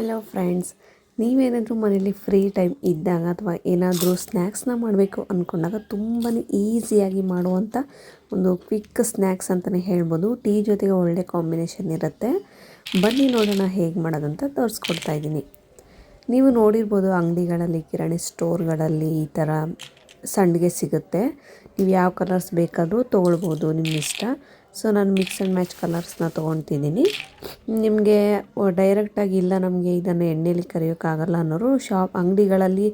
Hello friends, ನೀವೇನಾದರೂ ಮನೇಲಿ free time ಇದ್ದಾಗ ಅಥವಾ ಏನಾದರೂ ಸ್ನ್ಯಾಕ್ಸ್ನ ಮಾಡಬೇಕು ಅಂದ್ಕೊಂಡಾಗ ತುಂಬಾ ಈಸಿಯಾಗಿ ಮಾಡುವಂಥ ಒಂದು ಕ್ವಿಕ್ ಸ್ನ್ಯಾಕ್ಸ್ ಅಂತಲೇ ಹೇಳ್ಬೋದು. ಟೀ ಜೊತೆಗೆ ಒಳ್ಳೆ ಕಾಂಬಿನೇಷನ್ ಇರುತ್ತೆ. ಬನ್ನಿ ನೋಡೋಣ ಹೇಗೆ ಮಾಡೋದಂತ ತೋರಿಸ್ಕೊಡ್ತಾ ಇದ್ದೀನಿ. ನೀವು ನೋಡಿರ್ಬೋದು ಅಂಗಡಿಗಳಲ್ಲಿ, ಕಿರಾಣಿ ಸ್ಟೋರ್ಗಳಲ್ಲಿ ಈ ಥರ ಸಂಡಿಗೆ ಸಿಗುತ್ತೆ. ನೀವು ಯಾವ ಕಲರ್ಸ್ ಬೇಕಾದರೂ ತೊಗೊಳ್ಬೋದು, ನಿಮ್ಮ ಇಷ್ಟ. ಸೊ ನಾನು ಮಿಕ್ಸ್ ಆ್ಯಂಡ್ ಮ್ಯಾಚ್ ಕಲರ್ಸ್ನ ತೊಗೊತಿದ್ದೀನಿ. ನಿಮಗೆ ಡೈರೆಕ್ಟಾಗಿ ಇಲ್ಲ ನಮಗೆ ಇದನ್ನು ಎಣ್ಣೆಲಿ ಕರಿಯೋಕ್ಕಾಗಲ್ಲ ಅನ್ನೋರು ಅಂಗಡಿಗಳಲ್ಲಿ,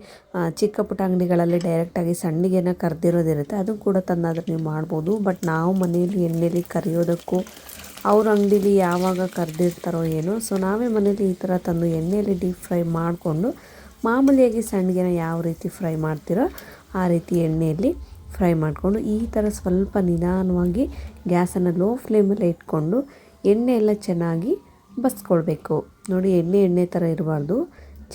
ಚಿಕ್ಕ ಪುಟ್ಟ ಅಂಗಡಿಗಳಲ್ಲಿ ಡೈರೆಕ್ಟಾಗಿ ಸಂಡಿಗೆನ ಕರೆದಿರೋದಿರುತ್ತೆ, ಅದು ಕೂಡ ತಂದಾದರೂ ನೀವು ಮಾಡ್ಬೋದು. ಬಟ್ ನಾವು ಮನೆಯಲ್ಲಿ ಎಣ್ಣೆಲಿ ಕರಿಯೋದಕ್ಕೂ ಅವ್ರ ಅಂಗಡೀಲಿ ಯಾವಾಗ ಕರೆದಿರ್ತಾರೋ ಏನೋ, ಸೊ ನಾವೇ ಮನೇಲಿ ಈ ಥರ ತಂದು ಎಣ್ಣೆಯಲ್ಲಿ ಡೀಪ್ ಫ್ರೈ ಮಾಡಿಕೊಂಡು ಮಾಮೂಲಿಯಾಗಿ ಸಂಡಿಗೆನ ಯಾವ ರೀತಿ ಫ್ರೈ ಮಾಡ್ತೀರೋ ಆ ರೀತಿ ಎಣ್ಣೆಯಲ್ಲಿ ಫ್ರೈ ಮಾಡಿಕೊಂಡು ಈ ಥರ ಸ್ವಲ್ಪ ನಿಧಾನವಾಗಿ ಗ್ಯಾಸನ್ನು ಲೋ ಫ್ಲೇಮಲ್ಲಿ ಇಟ್ಕೊಂಡು ಎಣ್ಣೆ ಎಲ್ಲ ಚೆನ್ನಾಗಿ ಬಸ್ಕೊಳ್ಬೇಕು. ನೋಡಿ, ಎಣ್ಣೆ ಥರ ಇರಬಾರ್ದು,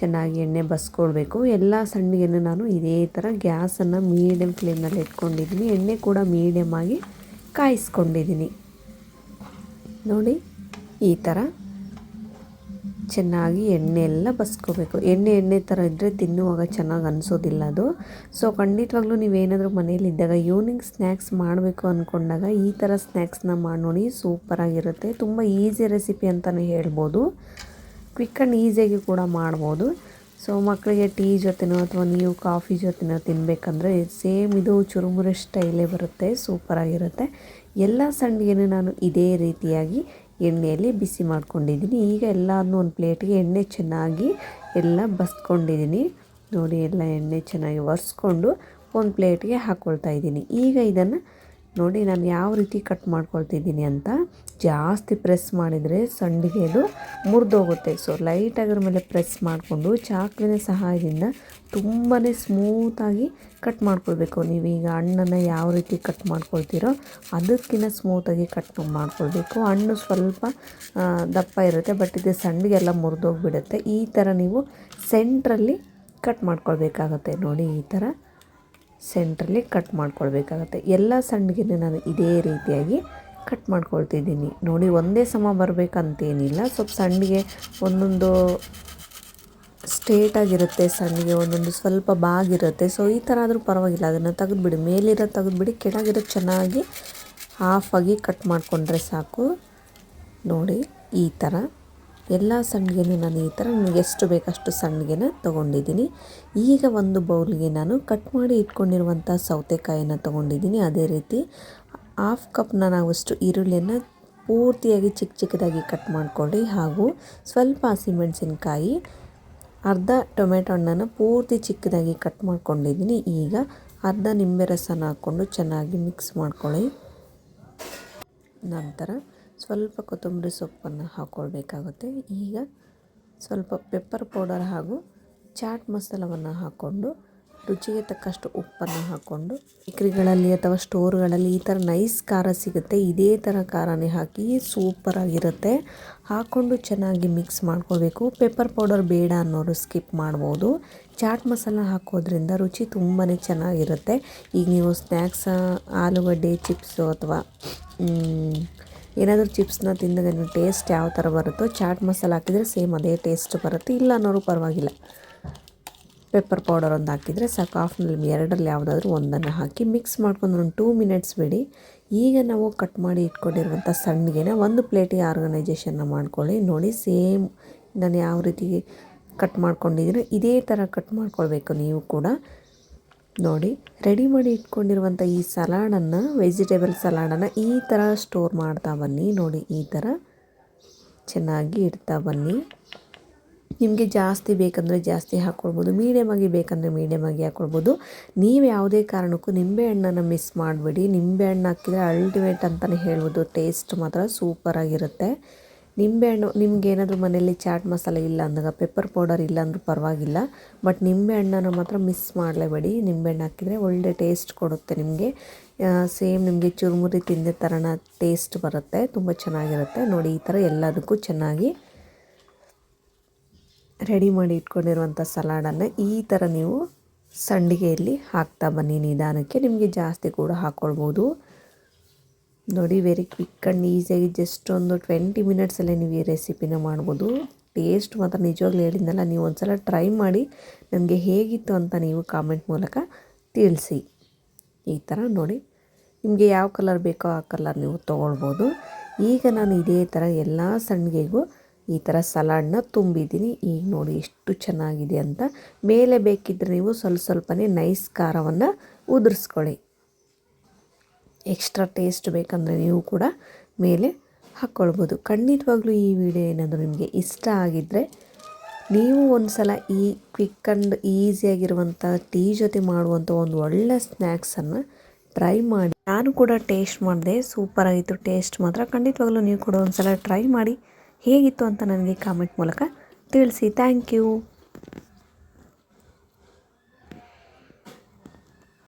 ಚೆನ್ನಾಗಿ ಎಣ್ಣೆ ಬಸ್ಕೊಳ್ಬೇಕು. ಎಲ್ಲ ಸಂಡಿಗೆನೂ ನಾನು ಇದೇ ಥರ ಗ್ಯಾಸನ್ನು ಮೀಡಿಯಮ್ ಫ್ಲೇಮ್ನಲ್ಲಿ ಇಟ್ಕೊಂಡಿದ್ದೀನಿ. ಎಣ್ಣೆ ಕೂಡ ಮೀಡಿಯಮ್ ಆಗಿ ಕಾಯಿಸ್ಕೊಂಡಿದ್ದೀನಿ. ನೋಡಿ, ಈ ಥರ ಚೆನ್ನಾಗಿ ಎಣ್ಣೆ ಎಲ್ಲ ಬಸ್ಕೋಬೇಕು. ಎಣ್ಣೆ ಥರ ಇದ್ದರೆ ತಿನ್ನುವಾಗ ಚೆನ್ನಾಗಿ ಅನಿಸೋದಿಲ್ಲ ಅದು. ಸೊ ಖಂಡಿತವಾಗ್ಲೂ ನೀವೇನಾದರೂ ಮನೇಲಿ ಇದ್ದಾಗ ಈವ್ನಿಂಗ್ ಸ್ನ್ಯಾಕ್ಸ್ ಮಾಡಬೇಕು ಅಂದ್ಕೊಂಡಾಗ ಈ ಥರ ಸ್ನ್ಯಾಕ್ಸ್ನ ಮಾಡಿ ನೋಡಿ, ಸೂಪರಾಗಿರುತ್ತೆ. ತುಂಬ ಈಸಿ ರೆಸಿಪಿ ಅಂತಲೇ ಹೇಳ್ಬೋದು. ಕ್ವಿಕ್ ಆ್ಯಂಡ್ ಈಸಿಯಾಗಿ ಕೂಡ ಮಾಡ್ಬೋದು. ಸೊ ಮಕ್ಕಳಿಗೆ ಟೀ ಜೊತೆನೋ ಅಥವಾ ನೀವು ಕಾಫಿ ಜೊತೆನೋ ತಿನ್ನಬೇಕಂದ್ರೆ ಸೇಮ್ ಇದು ಚುರುಮುರಿ ಸ್ಟೈಲೇ ಬರುತ್ತೆ, ಸೂಪರಾಗಿರುತ್ತೆ. ಎಲ್ಲ ಸಂಡಿಗೆನೂ ನಾನು ಇದೇ ರೀತಿಯಾಗಿ ಎಣ್ಣೆಯಲ್ಲಿ ಬಿಸಿ ಮಾಡ್ಕೊಂಡಿದ್ದೀನಿ. ಈಗ ಎಲ್ಲದನ್ನೂ ಒಂದು ಪ್ಲೇಟಿಗೆ ಎಣ್ಣೆ ಚೆನ್ನಾಗಿ ಎಲ್ಲ ಬಸ್ಕೊಂಡಿದ್ದೀನಿ. ನೋಡಿ, ಎಲ್ಲ ಎಣ್ಣೆ ಚೆನ್ನಾಗಿ ಒರೆಸ್ಕೊಂಡು ಒಂದು ಪ್ಲೇಟ್ಗೆ ಹಾಕ್ಕೊಳ್ತಾ ಇದ್ದೀನಿ. ಈಗ ಇದನ್ನು ನೋಡಿ ನಾನು ಯಾವ ರೀತಿ ಕಟ್ ಮಾಡ್ಕೊಳ್ತಿದ್ದೀನಿ ಅಂತ. ಜಾಸ್ತಿ ಪ್ರೆಸ್ ಮಾಡಿದರೆ ಸಂಡಿಗೆದು ಮುರಿದೋಗುತ್ತೆ. ಸೊ ಲೈಟಾಗಿ ಅದ್ರ ಮೇಲೆ ಪ್ರೆಸ್ ಮಾಡಿಕೊಂಡು ಚಾಕುವಿನ ಸಹಾಯದಿಂದ ತುಂಬಾ ಸ್ಮೂತಾಗಿ ಕಟ್ ಮಾಡ್ಕೊಳ್ಬೇಕು. ನೀವೀಗ ಹಣ್ಣನ್ನು ಯಾವ ರೀತಿ ಕಟ್ ಮಾಡ್ಕೊಳ್ತೀರೋ ಅದಕ್ಕಿಂತ ಸ್ಮೂತಾಗಿ ಕಟ್ ಮಾಡ್ಕೊಳ್ಬೇಕು. ಹಣ್ಣು ಸ್ವಲ್ಪ ದಪ್ಪ ಇರುತ್ತೆ, ಬಟ್ ಇದು ಸಂಡಿಗೆ ಎಲ್ಲ ಮುರಿದೋಗ್ಬಿಡುತ್ತೆ. ಈ ಥರ ನೀವು ಸೆಂಟ್ರಲ್ಲಿ ಕಟ್ ಮಾಡ್ಕೊಳ್ಬೇಕಾಗತ್ತೆ. ನೋಡಿ, ಈ ಥರ ಸೆಂಟ್ರಲ್ಲಿ ಕಟ್ ಮಾಡ್ಕೊಳ್ಬೇಕಾಗತ್ತೆ. ಎಲ್ಲ ಸಂಡಿಗೆನೂ ನಾನು ಇದೇ ರೀತಿಯಾಗಿ ಕಟ್ ಮಾಡ್ಕೊಳ್ತಿದ್ದೀನಿ. ನೋಡಿ, ಒಂದೇ ಸಮ ಬರಬೇಕಂತೇನಿಲ್ಲ. ಸ್ವಲ್ಪ ಸಂಡಿಗೆ ಒಂದೊಂದು ಸ್ಟ್ರೇಟಾಗಿರುತ್ತೆ, ಸಂಡಿಗೆ ಒಂದೊಂದು ಸ್ವಲ್ಪ ಬಾಗಿರುತ್ತೆ. ಸೊ ಈ ಥರ ಆದರೂ ಪರವಾಗಿಲ್ಲ, ಅದನ್ನು ತೆಗೆದುಬಿಡಿ, ಮೇಲಿರೋ ತೆಗೆದುಬಿಡಿ, ಕೆಳಗಿರೋ ಚೆನ್ನಾಗಿ ಹಾಫಾಗಿ ಕಟ್ ಮಾಡಿಕೊಂಡ್ರೆ ಸಾಕು. ನೋಡಿ, ಈ ಥರ ಎಲ್ಲ ಸಂಡಿಗೆನೂ ನಾನು ಈ ಥರ ನನಗೆ ಎಷ್ಟು ಬೇಕಷ್ಟು ಸಂಡಿಗೆನ ತೊಗೊಂಡಿದ್ದೀನಿ. ಈಗ ಒಂದು ಬೌಲ್ಗೆ ನಾನು ಕಟ್ ಮಾಡಿ ಇಟ್ಕೊಂಡಿರುವಂಥ ಸೌತೆಕಾಯಿನ ತೊಗೊಂಡಿದ್ದೀನಿ. ಅದೇ ರೀತಿ ಹಾಫ್ ಕಪ್ನ ನಾವಷ್ಟು ಈರುಳ್ಳಿಯನ್ನು ಪೂರ್ತಿಯಾಗಿ ಚಿಕ್ಕದಾಗಿ ಕಟ್ ಮಾಡಿಕೊಳ್ಳಿ. ಹಾಗೂ ಸ್ವಲ್ಪ ಹಸಿಮೆಣಸಿನ್ಕಾಯಿ, ಅರ್ಧ ಟೊಮೆಟೊ ಹಣ್ಣನ್ನು ಪೂರ್ತಿ ಚಿಕ್ಕದಾಗಿ ಕಟ್ ಮಾಡ್ಕೊಂಡಿದ್ದೀನಿ. ಈಗ ಅರ್ಧ ನಿಂಬೆ ರಸನ ಹಾಕ್ಕೊಂಡು ಚೆನ್ನಾಗಿ ಮಿಕ್ಸ್ ಮಾಡ್ಕೊಳ್ಳಿ. ನಂತರ ಸ್ವಲ್ಪ ಕೊತ್ತಂಬರಿ ಸೊಪ್ಪನ್ನು ಹಾಕ್ಕೊಳ್ಬೇಕಾಗುತ್ತೆ. ಈಗ ಸ್ವಲ್ಪ ಪೆಪ್ಪರ್ ಪೌಡರ್ ಹಾಗೂ ಚಾಟ್ ಮಸಾಲವನ್ನು ಹಾಕ್ಕೊಂಡು ರುಚಿಗೆ ತಕ್ಕಷ್ಟು ಉಪ್ಪನ್ನು ಹಾಕ್ಕೊಂಡು ಬೇಕರಿಗಳಲ್ಲಿ ಅಥವಾ ಸ್ಟೋರ್ಗಳಲ್ಲಿ ಈ ಥರ ನೈಸ್ ಖಾರ ಸಿಗುತ್ತೆ, ಇದೇ ಥರ ಖಾರನೇ ಹಾಕಿ ಸೂಪರಾಗಿರುತ್ತೆ. ಹಾಕ್ಕೊಂಡು ಚೆನ್ನಾಗಿ ಮಿಕ್ಸ್ ಮಾಡ್ಕೊಳ್ಬೇಕು. ಪೆಪ್ಪರ್ ಪೌಡರ್ ಬೇಡ ಅನ್ನೋರು ಸ್ಕಿಪ್ ಮಾಡ್ಬೋದು. ಚಾಟ್ ಮಸಾಲ ಹಾಕೋದ್ರಿಂದ ರುಚಿ ತುಂಬಾ ಚೆನ್ನಾಗಿರುತ್ತೆ. ಈಗ ನೀವು ಸ್ನ್ಯಾಕ್ಸ್, ಆಲೂಗಡ್ಡೆ ಚಿಪ್ಸು ಅಥವಾ ಏನಾದರೂ ಚಿಪ್ಸ್ನ ತಿಂದಾಗ ನೀವು ಟೇಸ್ಟ್ ಯಾವ ಥರ ಬರುತ್ತೋ ಚಾಟ್ ಮಸಾಲ ಹಾಕಿದರೆ ಸೇಮ್ ಅದೇ ಟೇಸ್ಟ್ ಬರುತ್ತೆ. ಇಲ್ಲ ಅನ್ನೋರು ಪರವಾಗಿಲ್ಲ, ಪೆಪ್ಪರ್ ಪೌಡರ್ ಒಂದು ಹಾಕಿದರೆ ಸಾಕು. ಹಾಫ್ನಲ್ಲಿ ಎರಡರಲ್ಲಿ ಯಾವುದಾದ್ರೂ ಒಂದನ್ನು ಹಾಕಿ ಮಿಕ್ಸ್ ಮಾಡ್ಕೊಂಡು ಒಂದು 2 ಮಿನಿಟ್ಸ್ ಬಿಡಿ. ಈಗ ನಾವು ಕಟ್ ಮಾಡಿ ಇಟ್ಕೊಂಡಿರುವಂಥ ಸಂಡಿಗೆನ ಒಂದು ಪ್ಲೇಟಿಗೆ ಆರ್ಗನೈಜೇಷನ್ನ ಮಾಡ್ಕೊಳ್ಳಿ. ನೋಡಿ, ಸೇಮ್ ನಾನು ಯಾವ ರೀತಿ ಕಟ್ ಮಾಡ್ಕೊಂಡಿದ್ದೀನೋ ಇದೇ ಥರ ಕಟ್ ಮಾಡ್ಕೊಳ್ಬೇಕು ನೀವು ಕೂಡ. ನೋಡಿ, ರೆಡಿ ಮಾಡಿ ಇಟ್ಕೊಂಡಿರುವಂಥ ಈ ಸಲಾಡನ್ನು, ವೆಜಿಟೇಬಲ್ ಸಲಾಡನ್ನು ಈ ಥರ ಸ್ಟೋರ್ ಮಾಡ್ತಾ ಬನ್ನಿ. ನೋಡಿ, ಈ ಥರ ಚೆನ್ನಾಗಿ ಇಡ್ತಾ ಬನ್ನಿ. ನಿಮಗೆ ಜಾಸ್ತಿ ಬೇಕಂದರೆ ಜಾಸ್ತಿ ಹಾಕ್ಕೊಳ್ಬೋದು, ಮೀಡಿಯಮಾಗಿ ಬೇಕಂದರೆ ಮೀಡಿಯಮಾಗಿ ಹಾಕ್ಕೊಳ್ಬೋದು. ನೀವು ಯಾವುದೇ ಕಾರಣಕ್ಕೂ ನಿಂಬೆಹಣ್ಣನ್ನು ಮಿಸ್ ಮಾಡಬೇಡಿ. ನಿಂಬೆಹಣ್ಣು ಹಾಕಿದರೆ ಅಲ್ಟಿಮೇಟ್ ಅಂತಲೇ ಹೇಳ್ಬೋದು. ಟೇಸ್ಟ್ ಮಾತ್ರ ಸೂಪರಾಗಿರುತ್ತೆ. ನಿಂಬೆಹಣ್ಣು ನಿಮಗೇನಾದರೂ ಮನೆಯಲ್ಲಿ ಚಾಟ್ ಮಸಾಲೆ ಇಲ್ಲ ಅಂದಾಗ, ಪೆಪ್ಪರ್ ಪೌಡರ್ ಇಲ್ಲ ಅಂದರೂ ಪರವಾಗಿಲ್ಲ, ಬಟ್ ನಿಂಬೆಹಣ್ಣನ್ನು ಮಾತ್ರ ಮಿಸ್ ಮಾಡಲೇಬೇಡಿ. ನಿಂಬೆಹಣ್ಣು ಹಾಕಿದರೆ ಒಳ್ಳೆ ಟೇಸ್ಟ್ ಕೊಡುತ್ತೆ ನಿಮಗೆ. ಸೇಮ್ ನಿಮಗೆ ಚುರುಮುರಿ ತಿಂದ ಥರನ ಟೇಸ್ಟ್ ಬರುತ್ತೆ, ತುಂಬ ಚೆನ್ನಾಗಿರುತ್ತೆ. ನೋಡಿ, ಈ ಥರ ಎಲ್ಲದಕ್ಕೂ ಚೆನ್ನಾಗಿ ರೆಡಿ ಮಾಡಿ ಇಟ್ಕೊಂಡಿರುವಂಥ ಸಲಾಡನ್ನು ಈ ಥರ ನೀವು ಸಂಡಿಗೆಯಲ್ಲಿ ಹಾಕ್ತಾ ಬನ್ನಿ ನಿಧಾನಕ್ಕೆ. ನಿಮಗೆ ಜಾಸ್ತಿ ಕೂಡ ಹಾಕ್ಕೊಳ್ಬೋದು. ನೋಡಿ, ವೆರಿ ಕ್ವಿಕ್ ಆ್ಯಂಡ್ ಈಸಿಯಾಗಿ ಜಸ್ಟ್ ಒಂದು 20 ಮಿನಿಟ್ಸಲ್ಲೇ ನೀವು ಈ ರೆಸಿಪಿನ ಮಾಡ್ಬೋದು. ಟೇಸ್ಟ್ ಮಾತ್ರ ನಿಜವಾಗ್ಲೂ ಹೇಳಿದ್ನಲ್ಲ, ನೀವು ಒಂದು ಸಲ ಟ್ರೈ ಮಾಡಿ ನನಗೆ ಹೇಗಿತ್ತು ಅಂತ ನೀವು ಕಾಮೆಂಟ್ ಮೂಲಕ ತಿಳಿಸಿ. ಈ ಥರ ನೋಡಿ, ನಿಮಗೆ ಯಾವ ಕಲರ್ ಬೇಕೋ ಆ ಕಲರ್ ನೀವು ತೊಗೊಳ್ಬೋದು. ಈಗ ನಾನು ಇದೇ ಥರ ಎಲ್ಲ ಸಂಡಿಗೆಗೂ ಈ ಥರ ಸಲಾಡ್ನ ತುಂಬಿದ್ದೀನಿ. ಈಗ ನೋಡಿ ಎಷ್ಟು ಚೆನ್ನಾಗಿದೆ ಅಂತ. ಮೇಲೆ ಬೇಕಿದ್ದರೆ ನೀವು ಸ್ವಲ್ಪನೇ ನೈಸ್ ಖಾರವನ್ನು ಉದುರಿಸ್ಕೊಳ್ಳಿ. ಎಕ್ಸ್ಟ್ರಾ ಟೇಸ್ಟ್ ಬೇಕಂದರೆ ನೀವು ಕೂಡ ಮೇಲೆ ಹಾಕ್ಕೊಳ್ಬೋದು. ಖಂಡಿತವಾಗ್ಲೂ ಈ ವಿಡಿಯೋ ಏನಾದರೂ ನಿಮಗೆ ಇಷ್ಟ ಆಗಿದ್ದರೆ ನೀವು ಒಂದು ಸಲ ಈ ಕ್ವಿಕ್ ಆ್ಯಂಡ್ ಈಸಿಯಾಗಿರುವಂಥ ಟೀ ಜೊತೆ ಮಾಡುವಂಥ ಒಂದು ಒಳ್ಳೆ ಸ್ನ್ಯಾಕ್ಸನ್ನು ಟ್ರೈ ಮಾಡಿ. ನಾನು ಕೂಡ ಟೇಸ್ಟ್ ಮಾಡಿದೆ, ಸೂಪರಾಗಿತ್ತು ಟೇಸ್ಟ್ ಮಾತ್ರ. ಖಂಡಿತವಾಗ್ಲೂ ನೀವು ಕೂಡ ಒಂದು ಸಲ ಟ್ರೈ ಮಾಡಿ. ಹೇಗಿತ್ತು ಅಂತ ನನಗೆ ಕಾಮೆಂಟ್ ಮೂಲಕ ತಿಳಿಸಿ. Thank you.